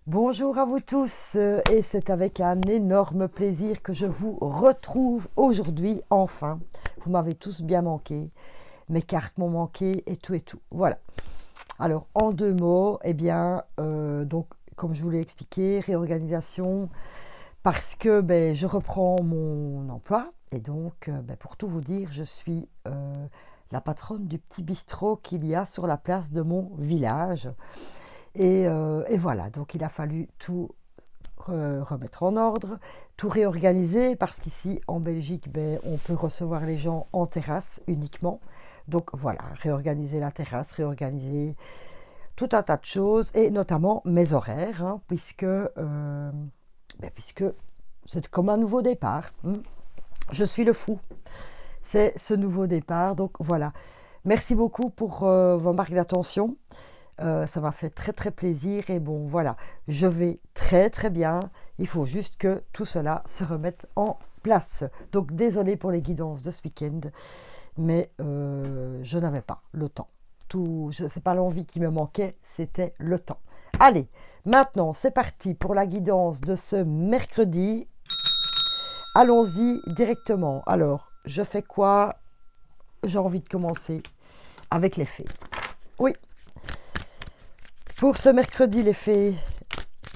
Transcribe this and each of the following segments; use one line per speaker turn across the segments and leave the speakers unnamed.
Bonjour à vous tous et c'est avec un énorme plaisir que je vous retrouve aujourd'hui enfin. Vous m'avez tous bien manqué, mes cartes m'ont manqué et tout et tout. Voilà. Alors en deux mots, donc comme je vous l'ai expliqué, réorganisation parce que je reprends mon emploi et donc pour tout vous dire, je suis la patronne du petit bistrot qu'il y a sur la place de mon village. Et voilà, donc il a fallu tout remettre en ordre, tout réorganiser, parce qu'ici en Belgique, on peut recevoir les gens en terrasse uniquement. Donc voilà, réorganiser la terrasse, réorganiser tout un tas de choses, et notamment mes horaires, hein, puisque c'est comme un nouveau départ. Je suis le fou, c'est ce nouveau départ, donc voilà. Merci beaucoup pour vos marques d'attention. Ça m'a fait très très plaisir et bon voilà, je vais très très bien. Il faut juste que tout cela se remette en place. Donc désolé pour les guidances de ce week-end, mais je n'avais pas le temps. C'est pas l'envie qui me manquait, c'était le temps. Allez, maintenant c'est parti pour la guidance de ce mercredi. Allons-y directement. Alors, je fais quoi? J'ai envie de commencer avec les fées. Oui, pour ce mercredi, les fées,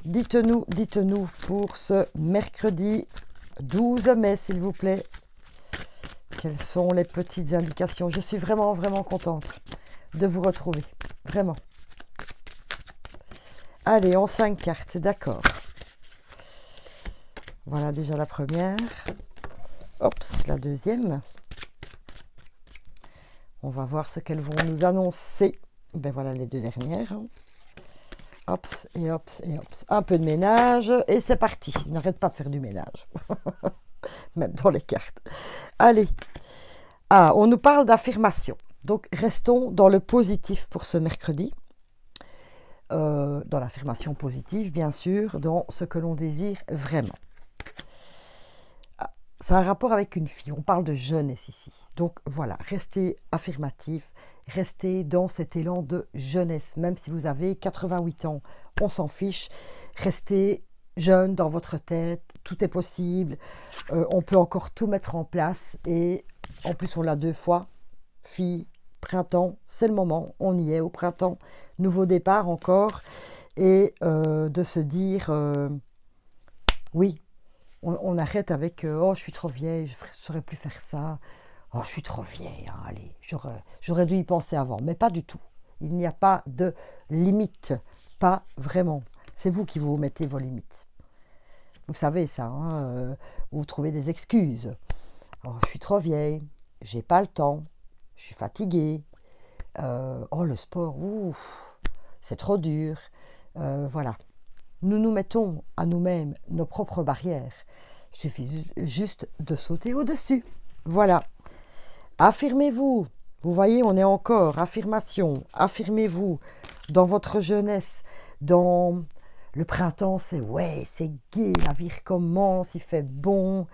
dites-nous pour ce mercredi 12 mai, s'il vous plaît, quelles sont les petites indications. Je suis vraiment, vraiment contente de vous retrouver. Vraiment. Allez, en 5 cartes, d'accord. Voilà déjà la première. Oups, la deuxième. On va voir ce qu'elles vont nous annoncer. Ben voilà les deux dernières. Hops et hops et hops. Un peu de ménage et c'est parti. Je n'arrête pas de faire du ménage. Même dans les cartes. Allez. Ah, on nous parle d'affirmation. Donc restons dans le positif pour ce mercredi. Dans l'affirmation positive, bien sûr, dans ce que l'on désire vraiment. Ça a un rapport avec une fille. On parle de jeunesse ici. Donc voilà, restez affirmatif, restez dans cet élan de jeunesse. Même si vous avez 88 ans, on s'en fiche. Restez jeune dans votre tête, tout est possible. On peut encore tout mettre en place. Et en plus, on l'a deux fois. Fille, printemps, c'est le moment. On y est au printemps. Nouveau départ encore. Et de se dire, oui, on arrête avec oh je suis trop vieille, je ne saurais plus faire ça. Oh je suis trop vieille, hein, allez, j'aurais dû y penser avant. Mais pas du tout. Il n'y a pas de limite. Pas vraiment. C'est vous qui vous mettez vos limites. Vous savez ça, hein, vous trouvez des excuses. Oh je suis trop vieille, j'ai pas le temps, je suis fatiguée. Oh le sport, ouf, c'est trop dur. Voilà. Nous nous mettons à nous-mêmes nos propres barrières. Il suffit juste de sauter au-dessus. Voilà. Affirmez-vous. Vous voyez, on est encore. Affirmation. Affirmez-vous dans votre jeunesse. Dans le printemps, c'est ouais, c'est gai, la vie recommence, il fait bon.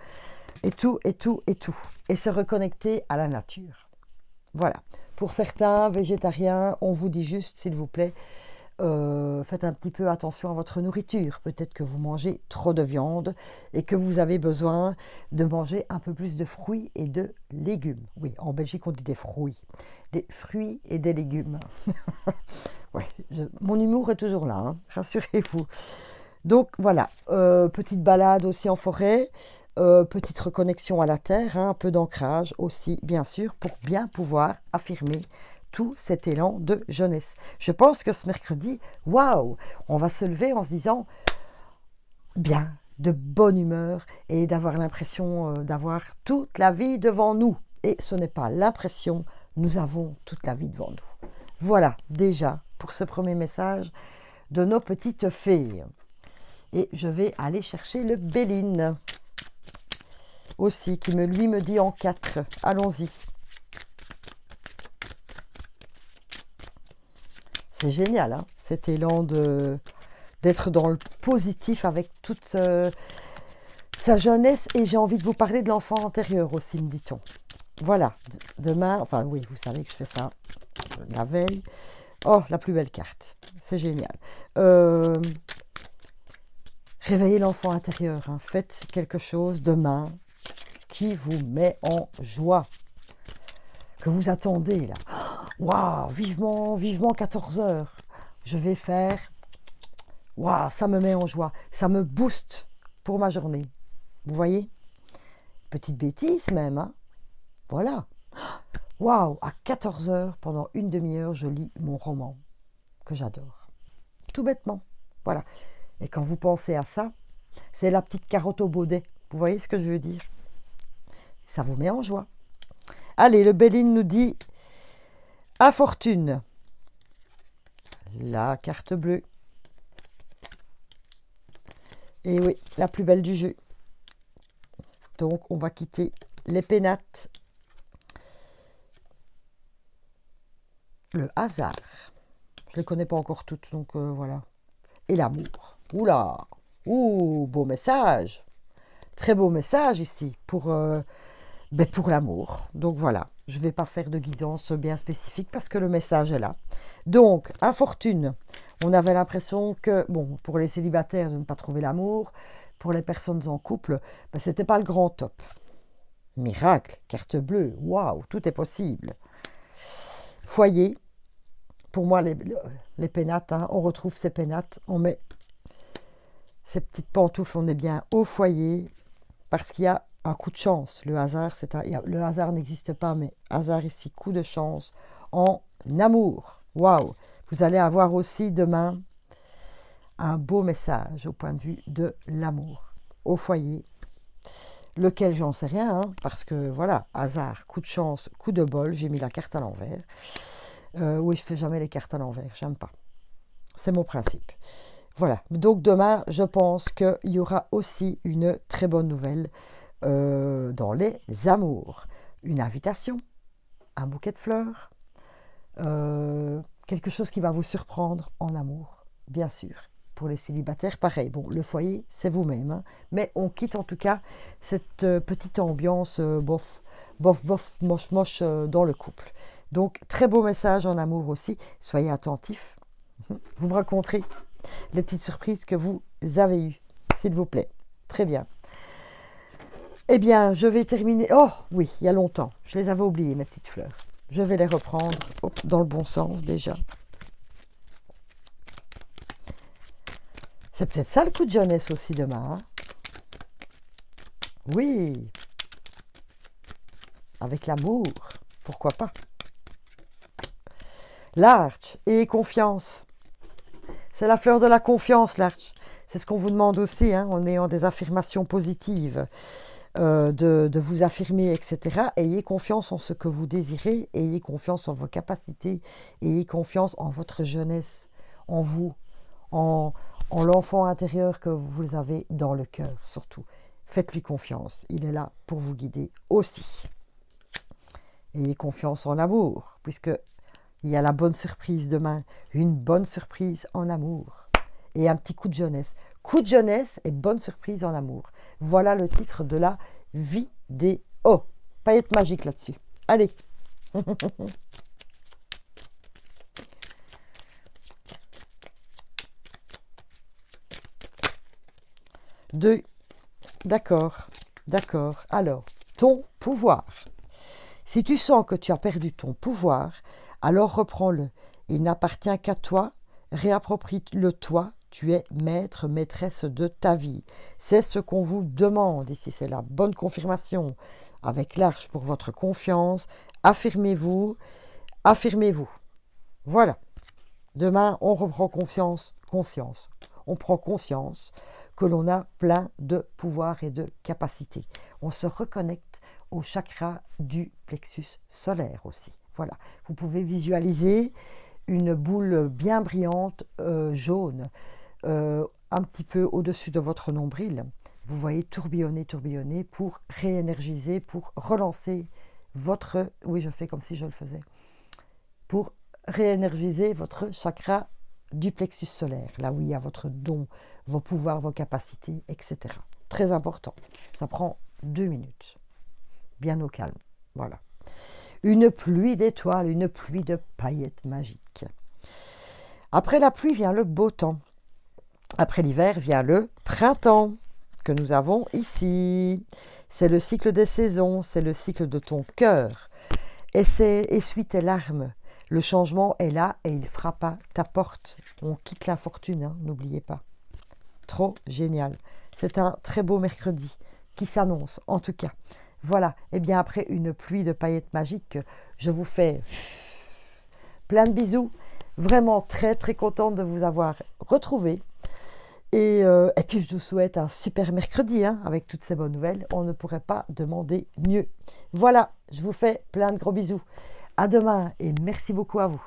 Et tout, et tout, et tout. Et se reconnecter à la nature. Voilà. Pour certains végétariens, on vous dit juste, s'il vous plaît, faites un petit peu attention à votre nourriture. Peut-être que vous mangez trop de viande et que vous avez besoin de manger un peu plus de fruits et de légumes. Oui, en Belgique, on dit des fruits. Des fruits et des légumes. Ouais, mon humour est toujours là, hein, rassurez-vous. Donc voilà, petite balade aussi en forêt. Petite reconnexion à la terre, hein, un peu d'ancrage aussi, bien sûr, pour bien pouvoir affirmer tout cet élan de jeunesse. Je pense que ce mercredi, waouh, on va se lever en se disant bien, de bonne humeur et d'avoir l'impression d'avoir toute la vie devant nous. Et ce n'est pas l'impression, nous avons toute la vie devant nous. Voilà, déjà, pour ce premier message de nos petites fées. Et je vais aller chercher le Béline aussi, qui lui me dit en 4. Allons-y. C'est génial, hein, cet élan d'être dans le positif avec toute sa jeunesse. Et j'ai envie de vous parler de l'enfant antérieur aussi, me dit-on. Voilà, demain, enfin oui, vous savez que je fais ça la veille. Oh, la plus belle carte, c'est génial. Réveillez l'enfant intérieur, hein. Faites quelque chose demain qui vous met en joie, que vous attendez là. Waouh, vivement, vivement 14 heures. Je vais faire. Waouh, ça me met en joie, ça me booste pour ma journée. Vous voyez? Petite bêtise même, hein. Voilà. Waouh, à 14 heures, pendant une demi-heure, je lis mon roman que j'adore. Tout bêtement. Voilà. Et quand vous pensez à ça, c'est la petite carotte au baudet. Vous voyez ce que je veux dire? Ça vous met en joie. Allez, le Béline nous dit à fortune. La carte bleue. Et oui, la plus belle du jeu. Donc, on va quitter les pénates. Le hasard. Je ne les connais pas encore toutes, donc voilà. Et l'amour. Oula! Ouh, beau message. Très beau message ici pour l'amour. Donc voilà, je ne vais pas faire de guidance bien spécifique parce que le message est là. Donc, infortune. On avait l'impression que, bon, pour les célibataires de ne pas trouver l'amour, pour les personnes en couple, ben, ce n'était pas le grand top. Miracle, carte bleue, waouh, tout est possible. Foyer, pour moi, les pénates, hein, on retrouve ces pénates, on met ces petites pantoufles, on est bien au foyer, parce qu'il y a un coup de chance. Le hasard, le hasard n'existe pas, mais hasard ici, coup de chance en amour. Waouh! Vous allez avoir aussi demain un beau message au point de vue de l'amour au foyer. Lequel, j'en sais rien, hein, parce que voilà, hasard, coup de chance, coup de bol, j'ai mis la carte à l'envers. Oui, je fais jamais les cartes à l'envers, j'aime pas. C'est mon principe. Voilà, donc demain, je pense qu'il y aura aussi une très bonne nouvelle dans les amours. Une invitation, un bouquet de fleurs, quelque chose qui va vous surprendre en amour, bien sûr. Pour les célibataires, pareil. Bon, le foyer, c'est vous-même. Hein, mais on quitte en tout cas cette petite ambiance bof, bof, bof, moche, moche dans le couple. Donc, très beau message en amour aussi. Soyez attentifs. Vous me raconterez les petites surprises que vous avez eues, s'il vous plaît. Très bien. Eh bien, je vais terminer. Oh, oui, il y a longtemps. Je les avais oubliées, mes petites fleurs. Je vais les reprendre dans le bon sens déjà. C'est peut-être ça le coup de jeunesse aussi demain. Hein? Oui. Avec l'amour. Pourquoi pas? L'arche et confiance. C'est la fleur de la confiance, l'arche. C'est ce qu'on vous demande aussi, hein, en ayant des affirmations positives, de vous affirmer, etc. Ayez confiance en ce que vous désirez, ayez confiance en vos capacités, ayez confiance en votre jeunesse, en vous, en l'enfant intérieur que vous avez dans le cœur, surtout. Faites-lui confiance, il est là pour vous guider aussi. Ayez confiance en l'amour, puisque il y a la bonne surprise demain, une bonne surprise en amour. Et un petit coup de jeunesse. Coup de jeunesse et bonne surprise en amour. Voilà le titre de la vidéo. Paillettes magiques là-dessus. Allez. Deux. D'accord. D'accord. Alors, ton pouvoir. Si tu sens que tu as perdu ton pouvoir, alors reprends-le. Il n'appartient qu'à toi. Réapproprie-le-toi. Tu es maître, maîtresse de ta vie. C'est ce qu'on vous demande. Ici, c'est la bonne confirmation. Avec l'arche pour votre confiance. Affirmez-vous. Affirmez-vous. Voilà. Demain, on reprend conscience. On prend conscience que l'on a plein de pouvoir et de capacités. On se reconnecte au chakra du plexus solaire aussi. Voilà. Vous pouvez visualiser une boule bien brillante, jaune, un petit peu au-dessus de votre nombril. Vous voyez tourbillonner, tourbillonner pour réénergiser, pour relancer votre... Oui, je fais comme si je le faisais. Pour réénergiser votre chakra du plexus solaire, là où il y a votre don, vos pouvoirs, vos capacités, etc. Très important. Ça prend 2 minutes. Bien au calme. Voilà. Une pluie d'étoiles, une pluie de paillettes magiques. Après la pluie vient le beau temps. Après l'hiver vient le printemps que nous avons ici. C'est le cycle des saisons, c'est le cycle de ton cœur. Essuie tes larmes. Le changement est là et il frappe à ta porte. On quitte l'infortune, hein, n'oubliez pas. Trop génial. C'est un très beau mercredi qui s'annonce, en tout cas. Voilà. Et bien après une pluie de paillettes magiques, je vous fais plein de bisous. Vraiment très très contente de vous avoir retrouvé. Et puis je vous souhaite un super mercredi, hein, avec toutes ces bonnes nouvelles. On ne pourrait pas demander mieux. Voilà, je vous fais plein de gros bisous. À demain et merci beaucoup à vous.